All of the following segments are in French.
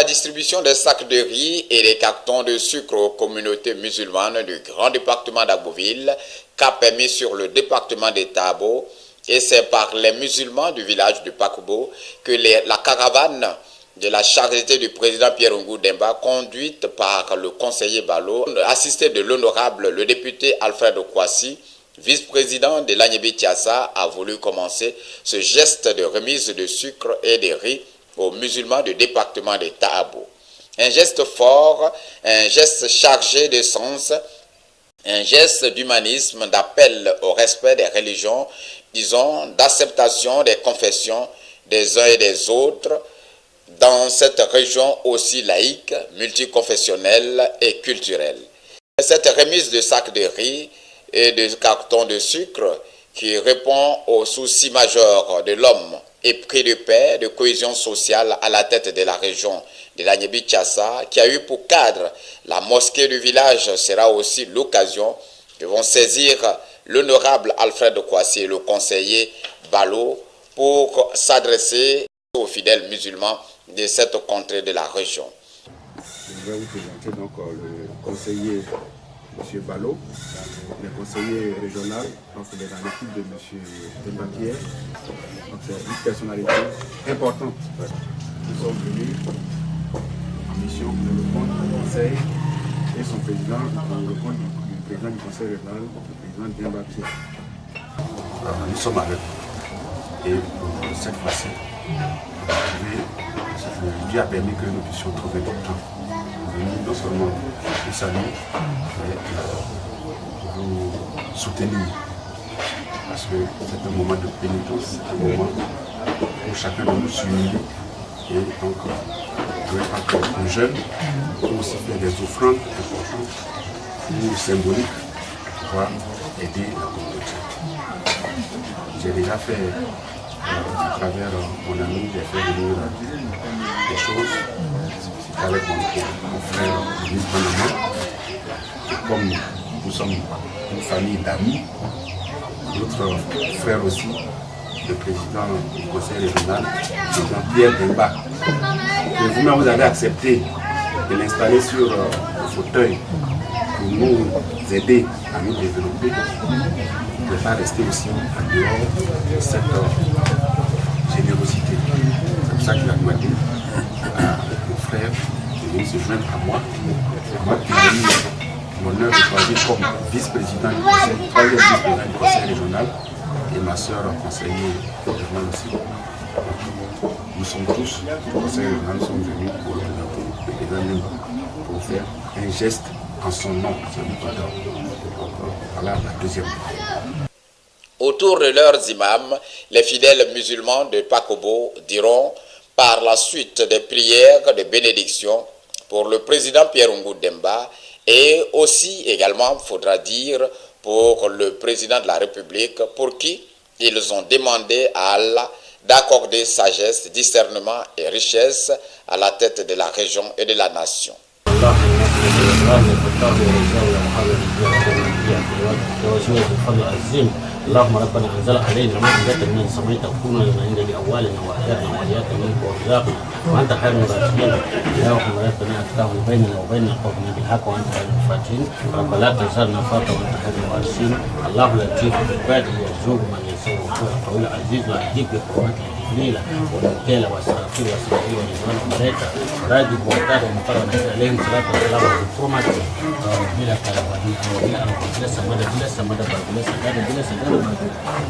la distribution des sacs de riz et des cartons de sucre aux communautés musulmanes du grand département d'Agboville qu'a permis sur le département des Tabo. Et c'est par les musulmans du village de Pakubo que la caravane de la charité du président Pierre Ngou Demba, conduite par le conseiller Balo, assisté de l'honorable le député Alfred Kwasi, vice-président de l'Agnébé Tiassa, a voulu commencer ce geste de remise de sucre et de riz aux musulmans du département de Tabo. Un geste fort, un geste chargé de sens, un geste d'humanisme, d'appel au respect des religions, disons, d'acceptation des confessions des uns et des autres, dans cette région aussi laïque, multiconfessionnelle et culturelle. Cette remise de sacs de riz et de cartons de sucre qui répond au souci majeur de l'homme épris de paix, de cohésion sociale à la tête de la région de l'Agnébé Tiassa, qui a eu pour cadre la mosquée du village, sera aussi l'occasion que vont saisir l'honorable Alfred Kwasi et le conseiller Balo pour s'adresser aux fidèles musulmans de cette contrée de la région. Je vais vous présenter donc le conseiller M. Balo, le conseiller régional, donc il est dans l'équipe de M. Demba Pierre. Donc c'est une personnalité importante. Nous sommes venus en mission pour le compte du conseil et son président, pour le compte du président du conseil régional, le président Demba Pierre. Nous sommes avec vous et pour cette fois-ci, Dieu a permis que nous puissions trouver notre temps. Venir non seulement vous saluer, mais vous soutenir. Parce que c'est un moment de pénitence, c'est un moment où chacun de nous s'humilie. Et donc, vous êtes encore un jeune, pour aussi faire des offrandes importantes ou symboliques pour pouvoir aider la communauté. J'ai déjà fait, à travers mon ami, j'ai fait venir des choses avec mon frère Louis Panama. Et comme nous sommes une famille d'amis, notre frère aussi, le président du conseil régional, Jean-Pierre Demba, que vous-même vous avez accepté de l'installer sur le fauteuil pour nous aider à nous développer, ne pas rester aussi en dehors de cette générosité. C'est pour ça qu'il a demandé à mon frère de venir se joindre à moi qui ai eu l'honneur de choisir comme vice-président du conseil, troisième vice-président du conseil régional, et ma soeur conseiller régional aussi. Nous sommes tous, le conseil régional, nous sommes venus pour représenter le président Demba pour faire un geste en son nom, celui qu'on donne. Voilà la deuxième. Autour de leurs imams, les fidèles musulmans de Pakobo diront par la suite des prières de bénédiction pour le président Pierre Ngou Demba et aussi également, faudra dire, pour le président de la République, pour qui ils ont demandé à Allah d'accorder sagesse, discernement et richesse à la tête de la région et de la nation. اللهم ربنا انزل علينا مائدة من السماء تكون لنا عند لاولنا واخرنا واياك منك وارزاقنا وانت خير الرازقين اللهم ربنا افتح بيننا وبين القوم بالحق وانت خير الفاتحين رب لا تنصرنا فاطمه وانت خير الوارثين اللهم لطيف بعباده يرزق من يسر وهو القوي العزيز ويهديك بحرمته جبريل وميكائيل واسرافيل واسرائيل ونزول الملائكه راجب وعتاد ومقرب عليهم صلاه والسلام وحكمه بلا كلام وبلا رب بلا سمد بلا سمد بلا سجاد بلا سجاد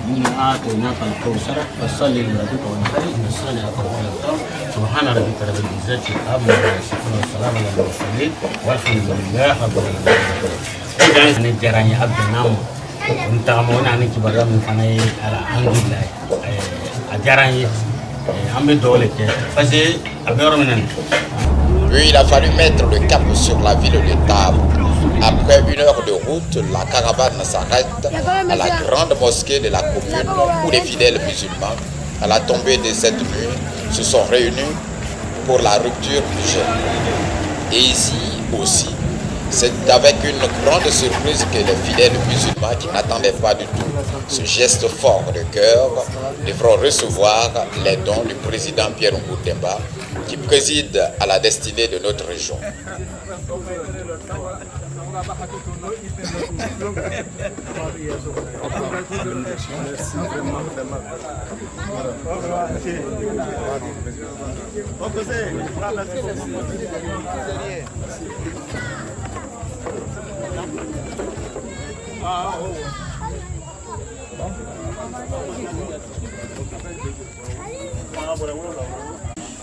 إنا آتيناك الكوثر فصل لربك وانحر إن شانئك هو الأبتر سبحان ربك رب العزة عما يصفون والسلام على المرسلين والحمد لله رب العالمين. نجراني عبد النام نتعاملون عن كبار من فناي الحمد لله أجراني عم بدولك فزي أبير منن. Puis il a fallu mettre le cap sur la ville de Tabo. Après 1 heure de route, la caravane s'arrête à la grande mosquée de la commune où les fidèles musulmans, à la tombée de cette nuit, se sont réunis pour la rupture du jeûne. Et ici aussi, C'est avec une grande surprise que les fidèles musulmans qui n'attendaient pas du tout ce geste fort de cœur devront recevoir les dons du président Pierre Ngoutemba qui préside à la destinée de notre région.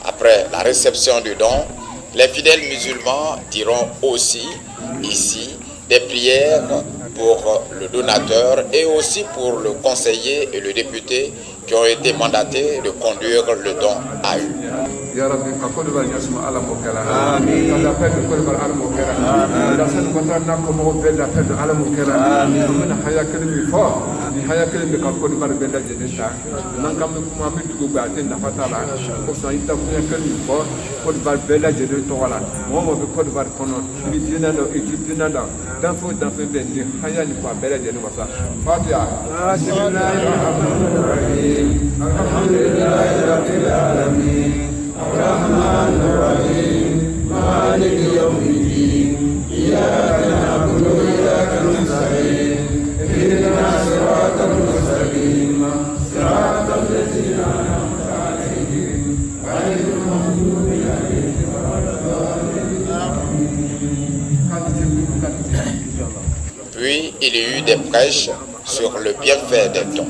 Après la réception du don, les fidèles musulmans diront aussi ici des prières pour le donateur et aussi pour le conseiller et le député qui ont été mandatés de conduire le don à eux. Ya Rabbi ka ko ba nyasma ala mo kala amin ka da fa ko ba ala mo kala da san ko tan na ko mo be da fa ala mo kala min haya kalmi fo ni haya kalmi ka ko ba be da je ta nan kam ko ma mi tugo ba tin da fata la ko so ita ko ya kalmi fo ko ba be da je to wala mo be ko ba kono mi dina do egypte na da dan fo be ni haya ni ko be da je ni wasa fatiha bismillahirrahmanirrahim alhamdulillahi rabbil alamin الرحمن الرحيم مالك يوم الدين إياك نعبد وإياك نستعين اهدنا الصراط المستقيم صراط الذين أنعمت عليهم غير المغضوب عليهم ولا الضالين. Puis il y eut des prêches sur le bienfait des dons.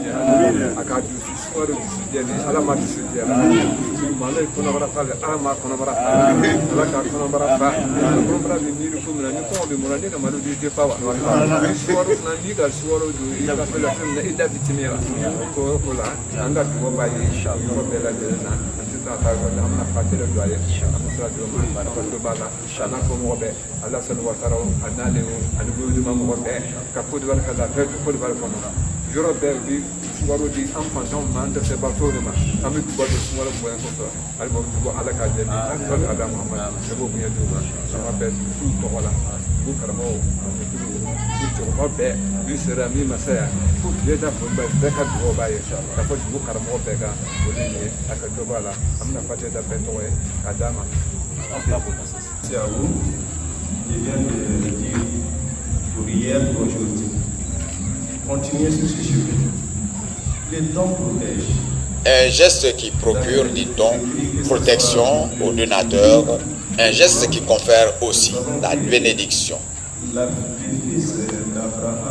Juro bɛɛ bi sukaro di an fantanw ma an dɛsɛbaatɔw de ma an bɛ duba don sunkalo bonya kosɔn hali ma dugu ala k'a dɛmɛ ala k'a d'a ma ne b'o bonya d'u ma sama bɛɛ du tɔgɔ la du karamɔgɔw du cɛkɔrɔba bɛɛ du sera min ma se yan fo tile ta foli bɛɛ ka dugawu b'a ye k'a fɔ dugu karamɔgɔ bɛɛ kan o de ye a ka dɔ b'a la an bɛna fatiha da bɛɛ tɔgɔ ye k'a d'a ma. C'est à vous. Je viens de dire pour hier, pour aujourd'hui. Continuez sur ce chemin. Les dons protègent. Un geste qui procure, dit-on, protection aux donateurs, un geste qui confère aussi la bénédiction. La fils d'Abraham